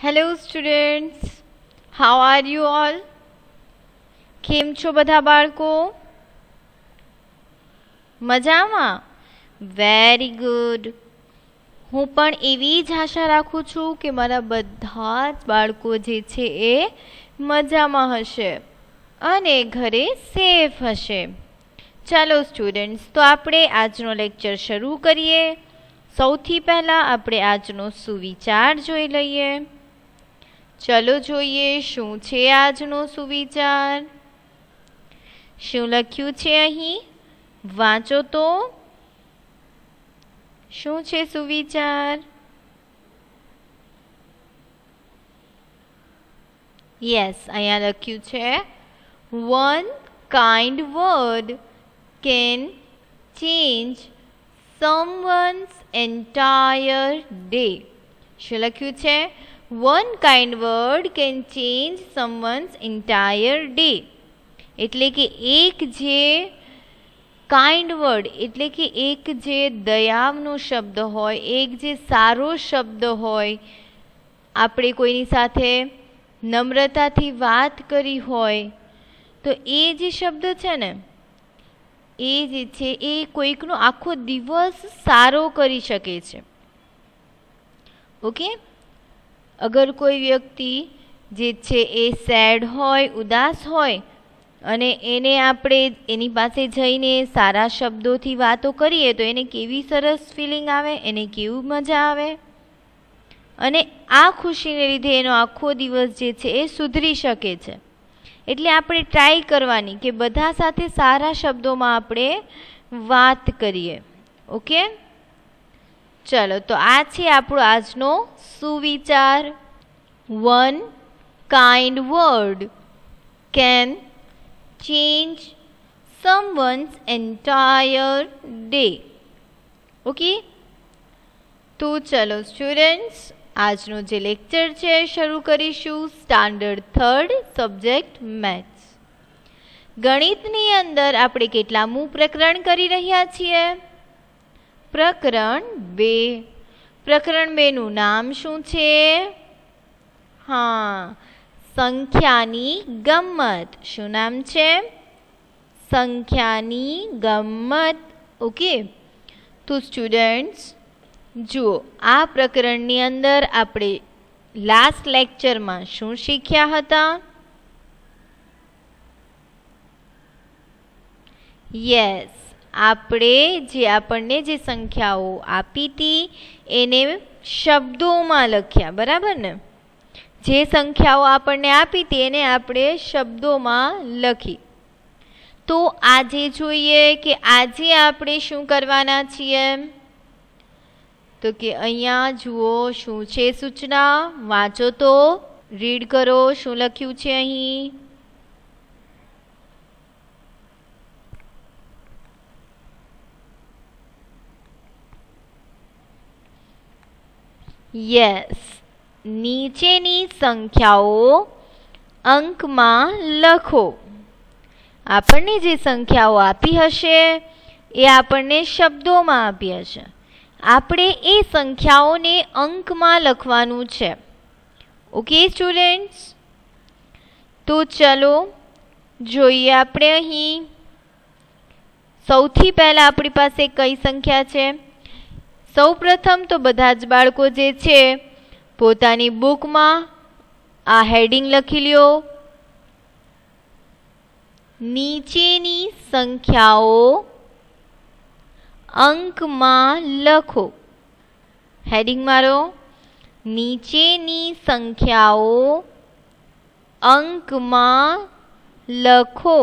Hello students, how are you all? કેમ છો બધા બાળકો? મજામાં? Very good. હું પણ એવી જ આશા રાખું છું કે મારા બધા જ બાળકો જે છે એ મજામાં હશે અને ઘરે સેફ હશે. ચાલો સ્ટુડન્ટ્સ, તો આપણે આજનો લેક્ચર શરૂ કરીએ. સૌથી પહેલાં આપણે આજનો સુવિચાર જોઈ લઈએ. ચલો જોઈએ શું છે આજનો સુવિચાર. શું લખ્યું છે અહીં? વાંચો તો. શું છે સુવિચાર? યસ, અહીંયા લખ્યું છે one kind word can change someone's entire day. શું લખ્યું છે? One kind word can change someone's entire day. એટલે કે એક જે કાઇન્ડ વર્ડ એટલે કે એક જે દયાનો શબ્દ હોય, એક જે સારો શબ્દ હોય, આપણે કોઈની સાથે નમ્રતાથી વાત કરી હોય તો એ જે શબ્દ છે ને એ જે છે એ કોઈકનો આખો દિવસ સારો કરી શકે છે. ઓકે, અગર કોઈ વ્યક્તિ જે છે એ સેડ હોય, ઉદાસ હોય અને એને આપણે એની પાસે જઈને સારા શબ્દોથી વાતો કરીએ તો એને કેવી સરસ ફિલિંગ આવે, એને કેવું મજા આવે અને આ ખુશીને લીધે એનો આખો દિવસ જે છે એ સુધરી શકે છે. એટલે આપણે ટ્રાય કરવાની કે બધા સાથે સારા શબ્દોમાં આપણે વાત કરીએ. ઓકે, ચલો, તો આ છે આપણો આજનો સુવિચાર. One kind word can change someone's entire day. Okay, તો ચલો સ્ટુડન્ટ્સ, આજનો જે લેક્ચર છે શરૂ કરીશું. Standard 3rd subject maths. ગણિતની અંદર આપણે કેટલામું પ્રકરણ કરી રહ્યા છીએ? પ્રકરણ 2. પ્રકરણ 2 નું નામ શું છે? હા, સંખ્યાની ગમ્મત. શું નામ છે? સંખ્યાની ગમ્મત. ઓકે, તો સ્ટુડન્ટ્સ જુઓ, આ પ્રકરણની અંદર આપણે લાસ્ટ લેક્ચરમાં શું શીખ્યા હતા? યસ, આપણને જે સંખ્યાઓ આપી હતી એને શબ્દોમાં લખ્યા, બરાબર ને? જે સંખ્યાઓ આપણને આપી હતી એને આપણે શબ્દોમાં લખી. તો આજે જોઈએ કે આજે આપણે શું કરવાના છીએ. તો કે અહીંયા જુઓ શું છે સૂચના. વાંચો તો, રીડ કરો શું લખ્યું છે અહીં. યસ, નીચેની સંખ્યાઓ અંકમાં લખો. આપણને જે સંખ્યાઓ આપી હશે એ આપણને શબ્દોમાં આપી હશે. આપણે એ સંખ્યાઓને અંકમાં લખવાનું છે. ઓકે સ્ટુડન્ટ્સ, તો ચલો જોઈએ આપણે અહીં. સૌથી પહેલાં આપણી પાસે કઈ સંખ્યા છે? સૌ પ્રથમ તો બધા જ બાળકો જે છે પોતાની બુકમાં આ હેડિંગ લખી લ્યો. નીચેની સંખ્યાઓ અંકમાં લખો. હેડિંગ મારો. નીચેની સંખ્યાઓ અંકમાં લખો.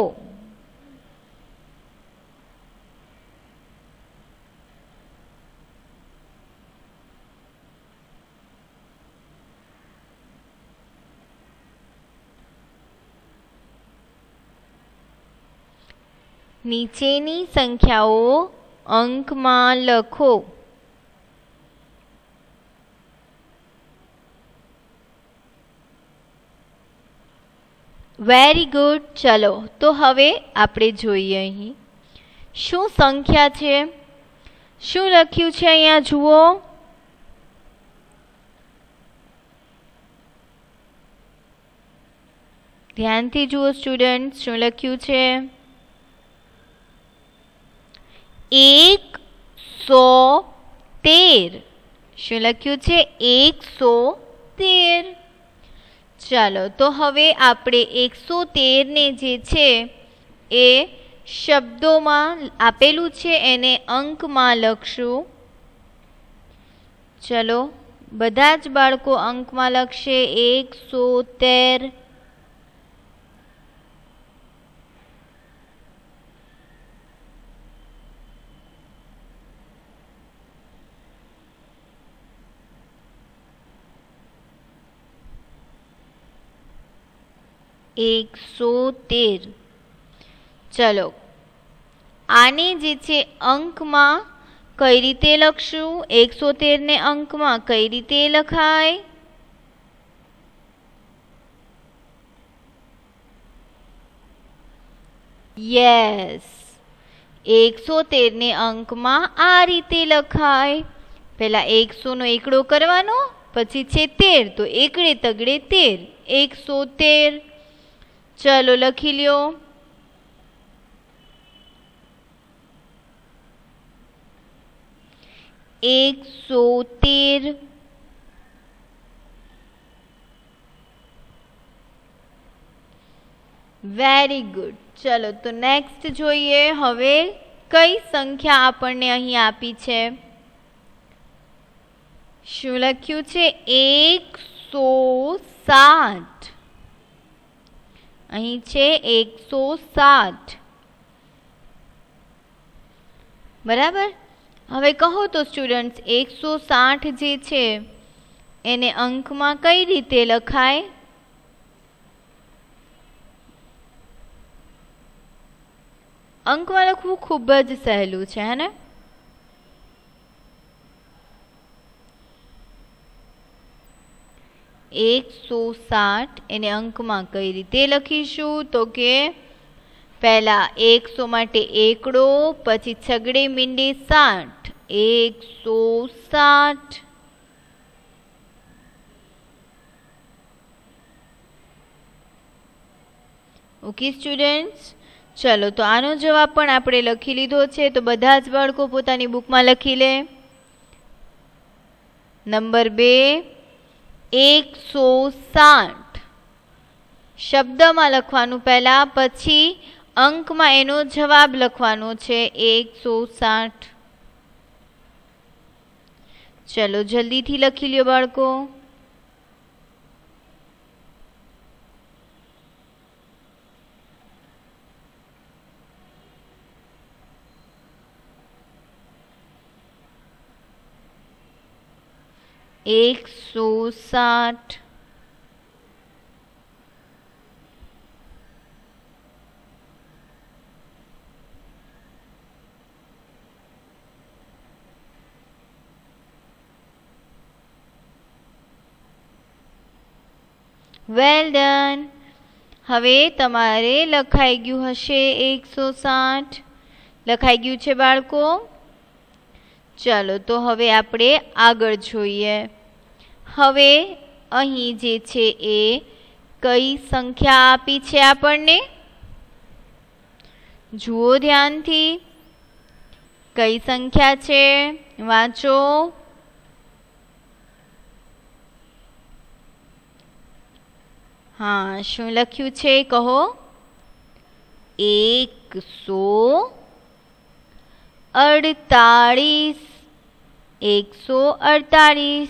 નીચેની સંખ્યાઓ અંકમાં લખો. Very good. ચલો, તો હવે આપણે જોઈએ અહીં શું સંખ્યા છે. શું લખ્યું છે અહીંયા જુઓ. ધ્યાનથી જુઓ સ્ટુડન્ટ, શું લખ્યું છે? 113. શું લખ્યું છે? 113. ચાલો, તો હવે આપણે 113 ને જે છે એ શબ્દોમાં આપેલું છે એને અંકમાં લખશું. ચલો, બધા જ બાળકો અંકમાં લખશે 113. ચલો, આને જે છે અંકમાં કઈ રીતે લખશું? 113 ને અંકમાં કઈ રીતે લખાય? યસ, 113 ને અંકમાં આ રીતે લખાય. પહેલા 100 નો એકડો કરવાનો, પછી છે 13, તો એકડે તગડે 13, 113. ચલો, લખી લ્યો. એકસો તેર. Very good. ચલો, તો નેક્સ્ટ જોઈએ. હવે કઈ સંખ્યા આપણને અહીં આપી છે? શું લખ્યું છે? 107. અહીં છે 107. બરાબર. હવે કહો તો સ્ટુડન્ટ્સ, 160 જે છે એને અંકમાં કઈ રીતે લખાય? અંકમાં લખવું ખૂબ જ સહેલું છે, હે ને? એને અંકમાં કઈ રીતે લખીશું? તો કે પહેલા 100 માટે એકડો, પછી છગડે મીંડે 60, 160. ઓકે સ્ટુડન્ટ્સ, ચલો, તો આનો જવાબ પણ આપણે લખી લીધો છે. તો બધા જ બાળકો પોતાની બુકમાં લખી લે. નંબર 2, 160 શબ્દમાં લખવાનું પહેલા, પછી અંકમાં એનો જવાબ લખવાનો છે 160. ચલો, જલ્દીથી લખી લ્યો બાળકો. એકસો 60. Well done. હવે તમારે લખાઈ ગયું હશે 160. લખાઈ ગયું છે બાળકો? ચાલો, તો હવે આપણે આગળ જોઈએ. હવે અહીં જે છે એ કઈ સંખ્યા આપી છે આપણને? જુઓ ધ્યાનથી. કઈ સંખ્યા છે? વાંચો. હા, શું લખ્યું છે કહો? 148. 148.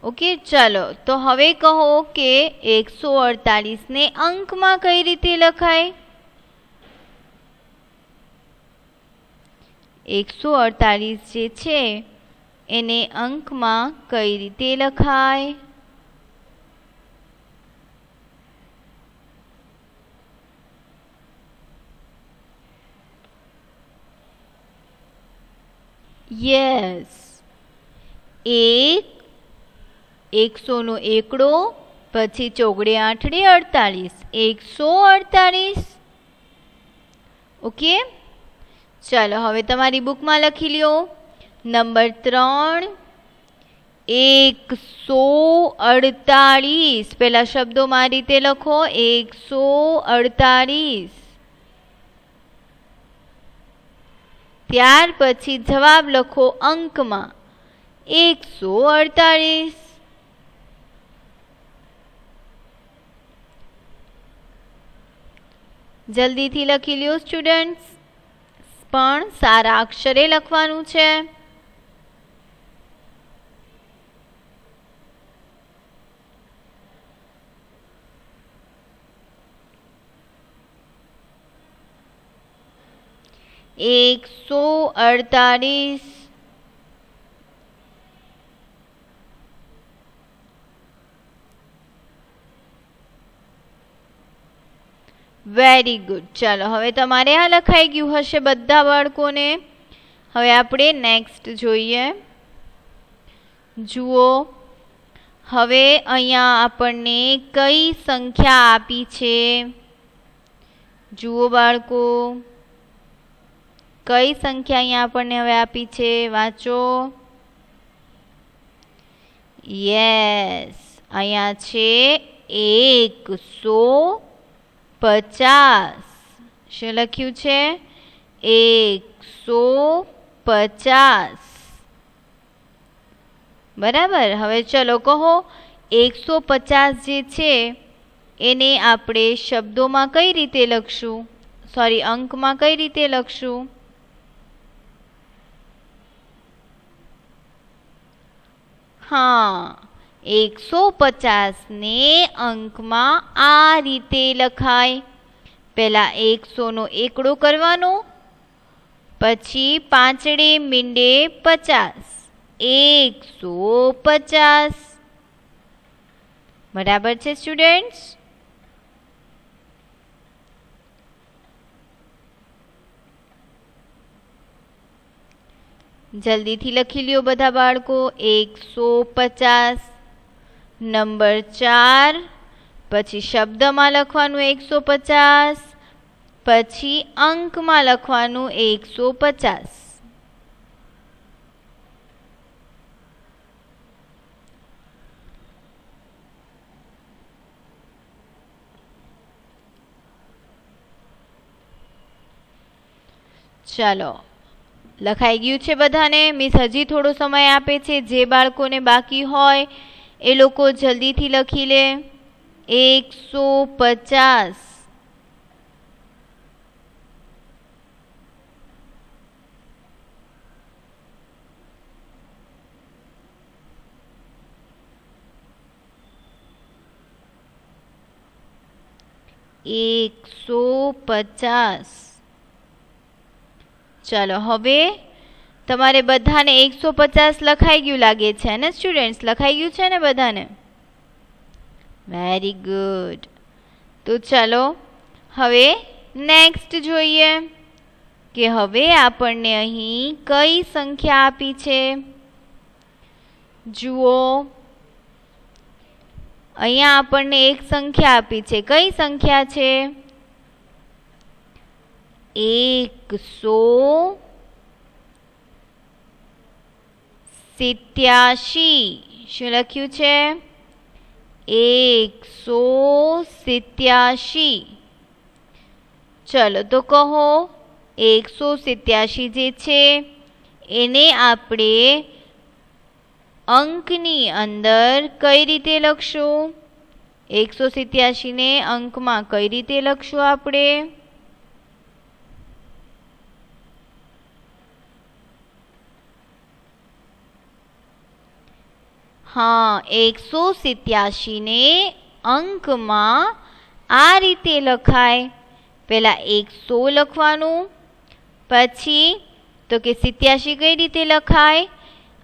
ઓકે, ચાલો, તો હવે કહો કે 148 ને અંકમાં કઈ રીતે લખાય? 148 જે છે એને અંકમાં કઈ રીતે લખાય? યસ, 100 નો એકડો, પછી ચોગડે આઠડે 48, 148. ઓકે, ચાલો, હવે તમારી બુકમાં લખી લ્યો. નંબર 3, 148 પેલા શબ્દોમાં આ રીતે લખો 148. ત્યાર પછી જવાબ લખો અંકમાં 148. જલ્દીથી લખી લ્યો સ્ટુડન્ટ્સ, પણ સારા અક્ષરે લખવાનું છે. एक 148. Very good. ચાલો હવે તમારે આ લખાઈ ગયું હશે બધા બાળકોને. હવે આપણે નેક્સ્ટ જોઈએ. જુઓ, હવે અહીંયા આપણને કઈ સંખ્યા આપી છે? જુઓ બાળકો, કઈ સંખ્યા અહીંયા આપણને હવે આપી છે? વાંચો. યસ, અહીંયા છે 150. શું લખ્યું છે? 150. બરાબર. હવે ચલો કહો 150 જે છે એને આપણે શબ્દોમાં કઈ રીતે લખશું? સોરી, અંકમાં કઈ રીતે લખશું? हाँ, 150 ने अंकમાં આ રીતે લખાય. પહેલા 100 નો એકડો કરવાનો, પછી પાંચડે મીંડે 50. 150. બરાબર છે સ્ટુડન્ટ્સ? જલ્દીથી લખી લ્યો બધા બાળકો. 150 નંબર 4, પછી શબ્દમાં લખવાનું 150, પછી અંકમાં લખવાનું 150. ચાલો, લખાઈ ગયું છે બધાને? મિસ હજી થોડો સમય આપે છે. જે બાળકોને બાકી હોય એ લોકો જલ્દીથી લખી લે. 150. ચાલો, હવે તમારે બધાને 150 લખાઈ ગયું લાગે છે ને સ્ટુડન્ટ્સ? લખાઈ ગયું છે ને બધાને? Very good. તો ચાલો હવે નેક્સ્ટ જોઈએ કે હવે આપણને અહીં કઈ સંખ્યા આપી છે. જુઓ, અહીંયા આપણને એક સંખ્યા આપી છે. કઈ સંખ્યા છે? 187. શું લખ્યું છે? 187. ચલો તો કહો 187 જે છે એને આપણે અંકની અંદર કઈ રીતે લખશું? 187 ને અંકમાં કઈ રીતે લખશું આપણે? हाँ, 187 ने अंकમાં આ રીતે લખાય. પહેલા 100 લખવાનું, પછી તો કે 87 કઈ રીતે લખાય?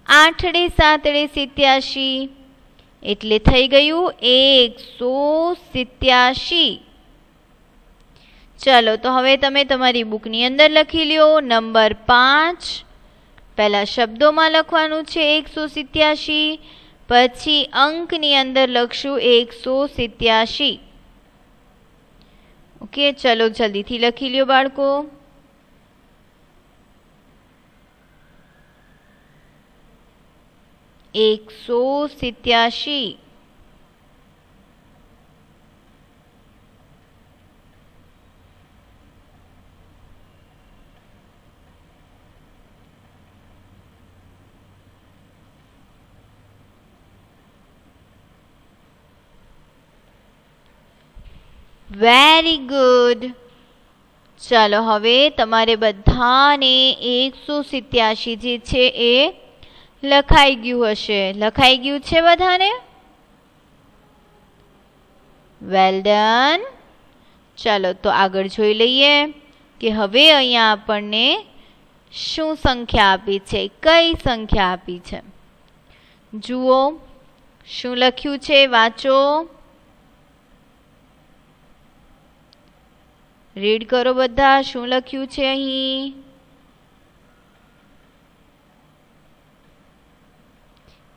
8 7 87, એટલે થઈ ગયું 187. ચલો તો હવે તમે તમારી બુકની અંદર લખી લ્યો. નંબર 5 પહેલા શબ્દોમાં લખવાનું છે 187, પછી અંકની અંદર લખશું 187. ઓકે, ચલો જલ્દીથી લખી લ્યો બાળકો. 187. Very good. ચાલો હવે તમારે બધાને 187 જે છે એ લખાઈ ગયું હશે. લખાઈ ગયું છે બધાને? Well done. ચાલો તો આગળ જોઈ લઈએ કે હવે અહીંયા આપણને શું સંખ્યા આપી છે, કઈ સંખ્યા આપી છે. જુઓ શું લખ્યું છે, વાંચો, રીડ કરો બધા. શું લખ્યું છે અહીં?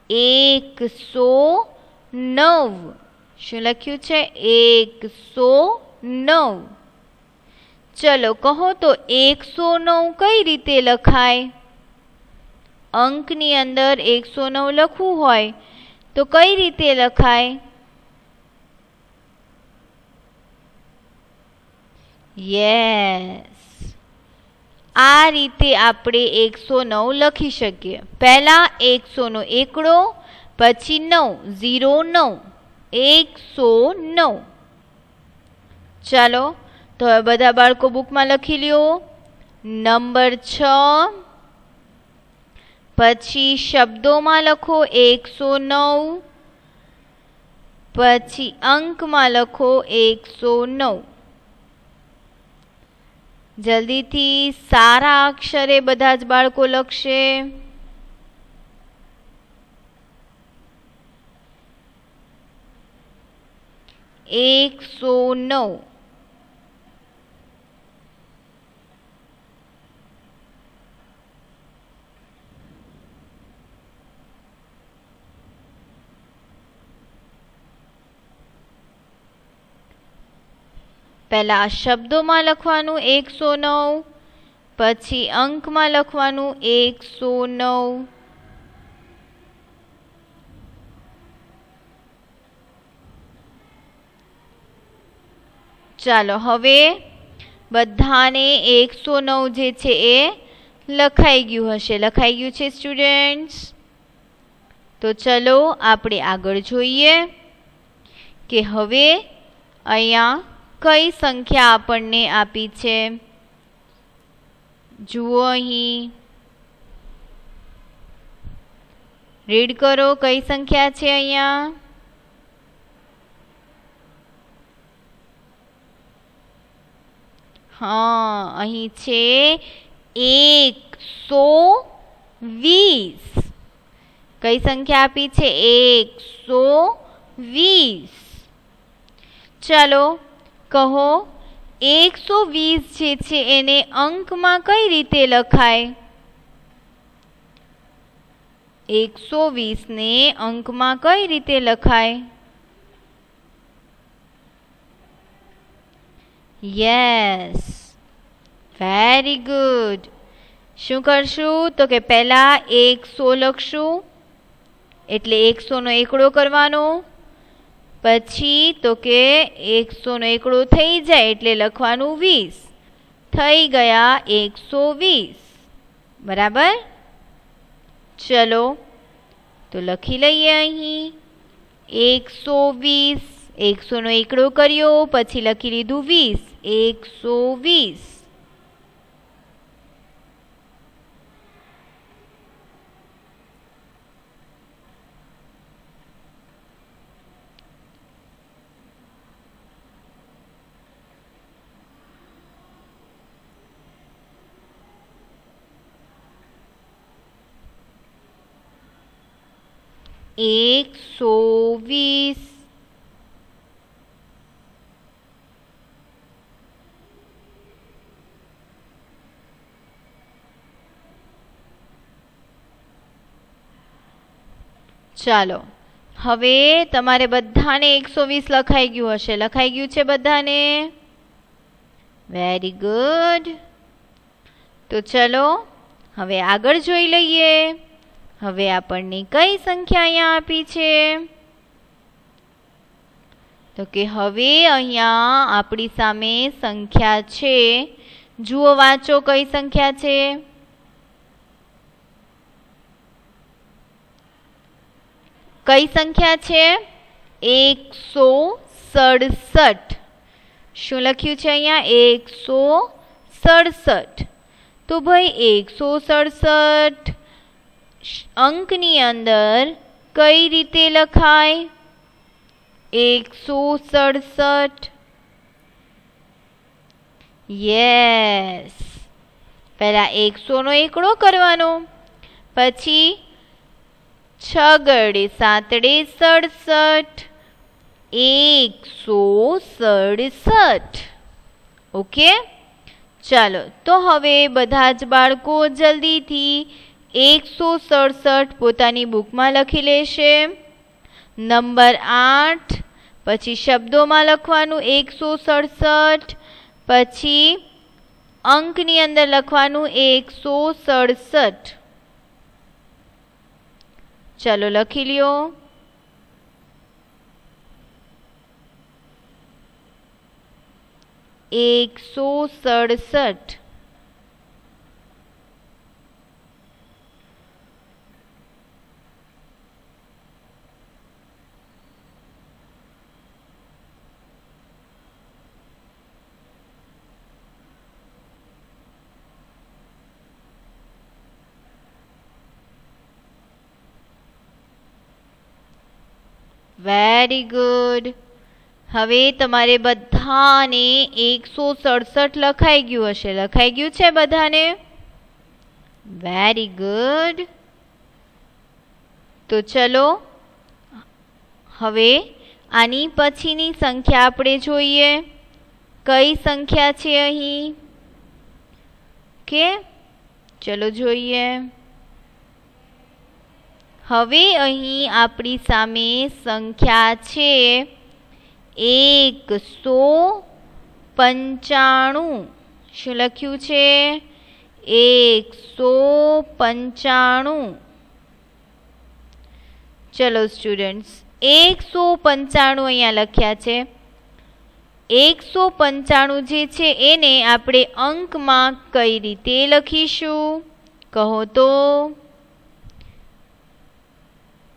109. શું લખ્યું છે? 109. ચલો કહો તો 109 કઈ રીતે લખાય? અંકની અંદર 109 લખવું હોય તો કઈ રીતે લખાય? યસ, આ રીતે આપણે 109 લખી શકીએ. પહેલા 100 નો એકડો, પછી 9, 09, 109. ચાલો તો હવે બધા બાળકો બુકમાં લખી લ્યો. નંબર 6, પછી શબ્દોમાં લખો 109, પછી અંકમાં લખો 109. જલ્દીથી સારા અક્ષરે બધા જ બાળકો લખશે. એકસો 9. પહેલા શબ્દોમાં લખવાનું 109, પછી અંકમાં લખવાનું 109. ચાલો હવે બધાને 109 જે છે એ લખાઈ ગયું હશે. લખાઈ ગયું છે સ્ટુડન્ટ્સ? તો ચલો આપણે આગળ જોઈએ કે હવે અહીંયા કઈ સંખ્યા આપણને આપી છે. જુઓ અહીં, રીડ કરો કઈ સંખ્યા છે અહીંયા. હા, અહીં છે 120. કઈ સંખ્યા આપી છે? 120. ચાલો કહો 120 જે છે એને અંકમાં કઈ રીતે લખાય? 120 ને અંકમાં કઈ રીતે લખાય? Yes, very good. શું કરશું તો કે પહેલા 100 લખશું, એટલે 100 નો એકડો કરવાનો. પછી તો કે 100 નો એકડો થઈ જાય એટલે લખવાનું 20. થઈ ગયા 120. બરાબર? ચલો તો લખી લઈએ અહીં 120. 100 નો એકડો કર્યો, પછી લખી લીધું 20. 120. એકસો 20. ચાલો હવે તમારે બધાને 120 લખાઈ ગયું હશે. લખાઈ ગયું છે બધાને? Very good. તો ચલો હવે આગળ જોઈ લઈએ હવે આપણને કઈ સંખ્યા અહીંયા આપી છે? તો કે હવે અહીંયા આપણી સામે સંખ્યા છે. જુઓ, વાંચો કઈ સંખ્યા છે? કઈ સંખ્યા છે? 167. શું લખ્યું છે અહીંયા? 167. તો ભાઈ 167 અંકની અંદર કઈ રીતે લખાય? 167. યસ, પહેલા 100 નો એકડો કરવાનો, પછી 6 ગડે 7 ડે 67, 167. ઓકે, ચાલો તો હવે બધા જ બાળકો જલ્દીથી 167 પોતાની બુકમાં લખી લેશે. નંબર 8, પછી શબ્દોમાં લખવાનું 167, પછી અંકની અંદર લખવાનું 167. ચાલો લખી લ્યો. એકસો સડસઠ. Very good. હવે તમારે બધાને 167 લખાઈ ગયું હશે. લખાઈ ગયું છે બધાને? Very good. તો ચલો હવે આની પછીની સંખ્યા આપણે જોઈએ. કઈ સંખ્યા છે અહીં? કે ચલો જોઈએ. હવે અહીં આપણી સામે સંખ્યા છે 195. શું લખ્યું છે? 195. ચલો સ્ટુડન્ટ્સ, 195 અહીંયા લખ્યા છે. 195 જે છે એને આપણે અંકમાં કઈ રીતે લખીશું? કહો તો.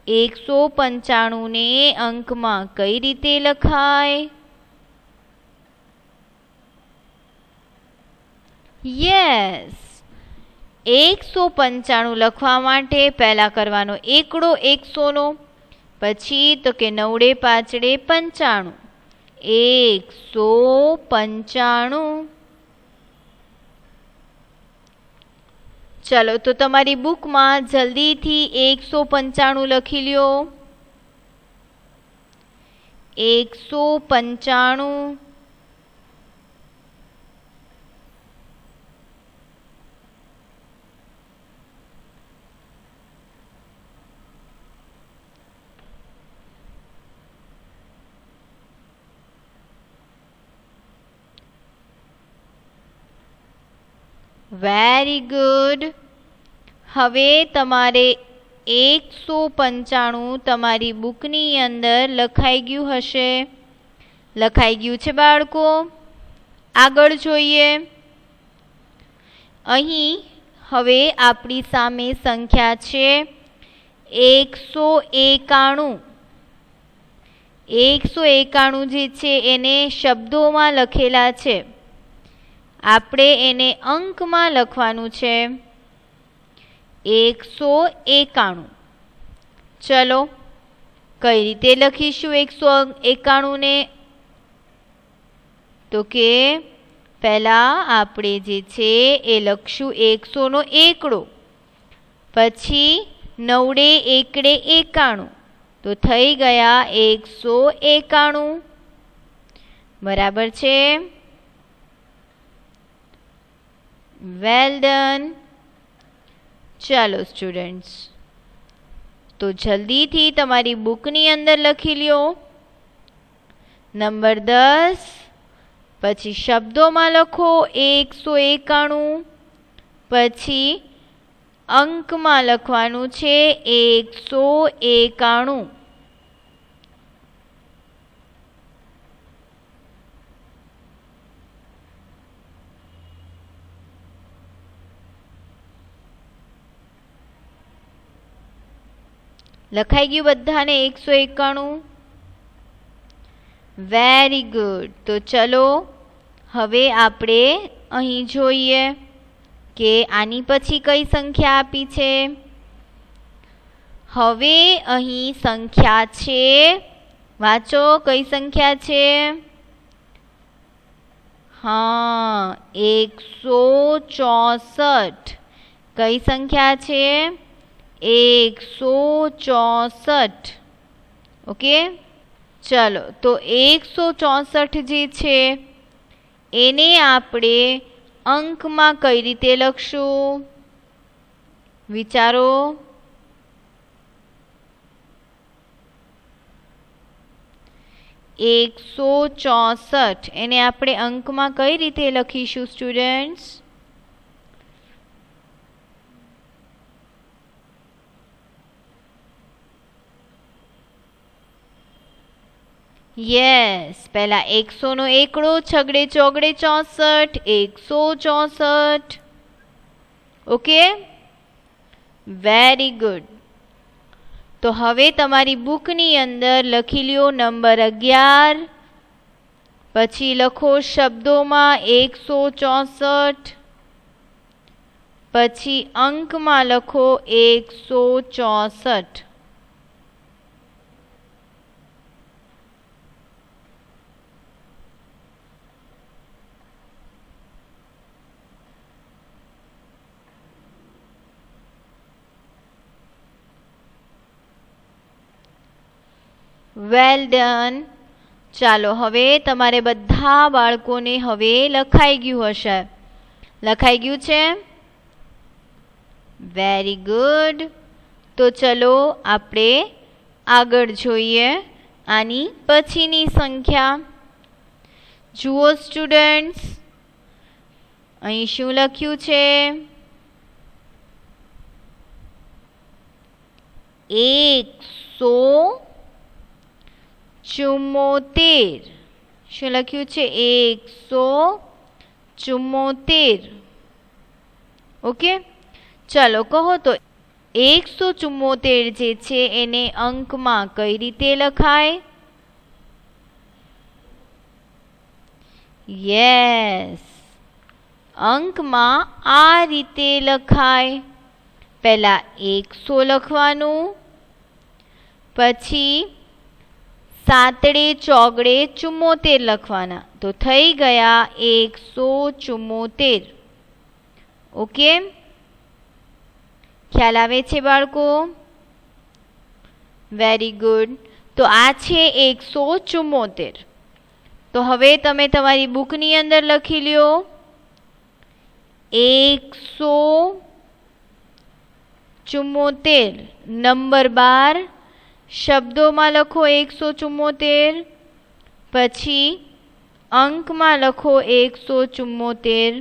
195 ને અંકમાં કઈ રીતે લખાય? યસ, 195 લખવા માટે પહેલા કરવાનો એકડો 100 નો, પછી તો કે 9 5 95. 195. ચલો તો તમારી બુકમાં જલ્દીથી 195 લખી લ્યો. 195. Very good. હવે તમારે 195 તમારી બુકની અંદર લખાઈ ગયું હશે. લખાઈ ગયું છે બાળકો? આગળ જોઈએ. અહીં હવે આપણી સામે સંખ્યા છે 191. 191 જે છે એને શબ્દોમાં લખેલા છે. આપણે એને અંકમાં લખવાનું છે. 191. ચલો કઈ રીતે લખીશું 191 ને? તો કે પહેલા આપણે જે છે એ લખશું 100 નો એકડો, પછી 9 1 91. તો થઈ ગયા 191. બરાબર છે? Well done. ચાલો સ્ટુડન્ટ્સ, તો જલ્દીથી તમારી બુકની અંદર લખી લ્યો. નંબર 10, પછી શબ્દોમાં લખો 191, પછી અંકમાં લખવાનું છે 191. લખાઈ ગયું બધાને 191? Very good. તો ચલો હવે આપણે અહીં જોઈએ કે આની પછી કઈ સંખ્યા આપી છે. હવે અહીં સંખ્યા છે, વાંચો કઈ સંખ્યા છે. હા, 164. કઈ સંખ્યા છે? 164. ઓકે, ચલો તો 164 જે છે એને આપણે અંકમાં કઈ રીતે લખશું? વિચારો. એકસો 164 એને આપણે અંકમાં કઈ રીતે લખીશું સ્ટુડન્ટ્સ? યસ, પહેલા 100 નો એકડો, છગડે ચોગડે 64, 164. Okay, very good. તો હવે તમારી બુકની અંદર લખી લ્યો નંબર 11, પછી લખો શબ્દોમાં 164, પછી અંકમાં લખો 164. Well done. ચાલો હવે તમારે બધા બાળકોને હવે લખાઈ ગયું હશે. લખાઈ ગયું છે? Very good. તો ચલો આપણે આગળ જોઈએ આની પછીની સંખ્યા. જુઓ સ્ટુડન્ટ્સ, અહીં શું લખ્યું છે? 174. શું લખ્યું છે? 174. ઓકે, ચાલો કહો તો 174 જે છે એને અંકમાં કઈ રીતે લખાય? યસ, અંકમાં આ રીતે લખાય. પહેલા 100 લખવાનું, પછી સાતડે ચોગડે 74 લખવાના, તો થઈ ગયા 174. ઓકે, ખ્યાલ આવે છે બાળકો? Very good. તો આ છે 174. તો હવે તમે તમારી બુકની અંદર લખી લ્યો 174, નંબર 12, શબ્દોમાં લખો 174, પછી અંકમાં લખો 174.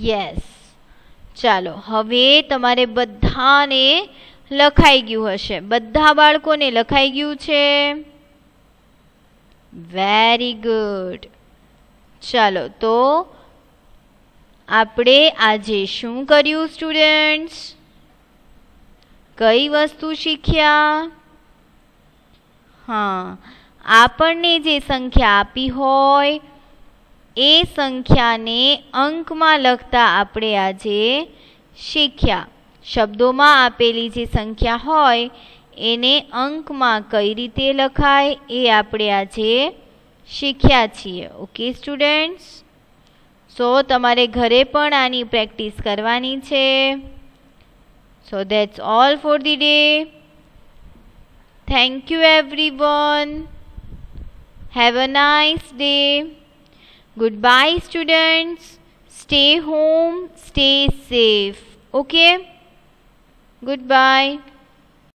યસ, ચાલો હવે તમારે બધાને લખાઈ ગયું હશે. બધા બાળકોને લખાઈ ગયું છે? Very good. ચાલો તો આપણે આજે શું કર્યું સ્ટુડન્ટ્સ? કઈ વસ્તુ શીખ્યા? હા, આપણને જે સંખ્યા આપી હોય એ સંખ્યાને અંકમાં લખતા આપણે આજે શીખ્યા. શબ્દોમાં આપેલી જે સંખ્યા હોય એને અંકમાં કઈ રીતે લખાય એ આપણે આજે શીખ્યા છીએ. ઓકે સ્ટુડન્ટ્સ, સો તમારે ઘરે પણ આની પ્રેક્ટિસ કરવાની છે. સો that's all for the day. Thank you everyone. Have a nice day. Goodbye students. stay home, stay safe. Okay? Goodbye.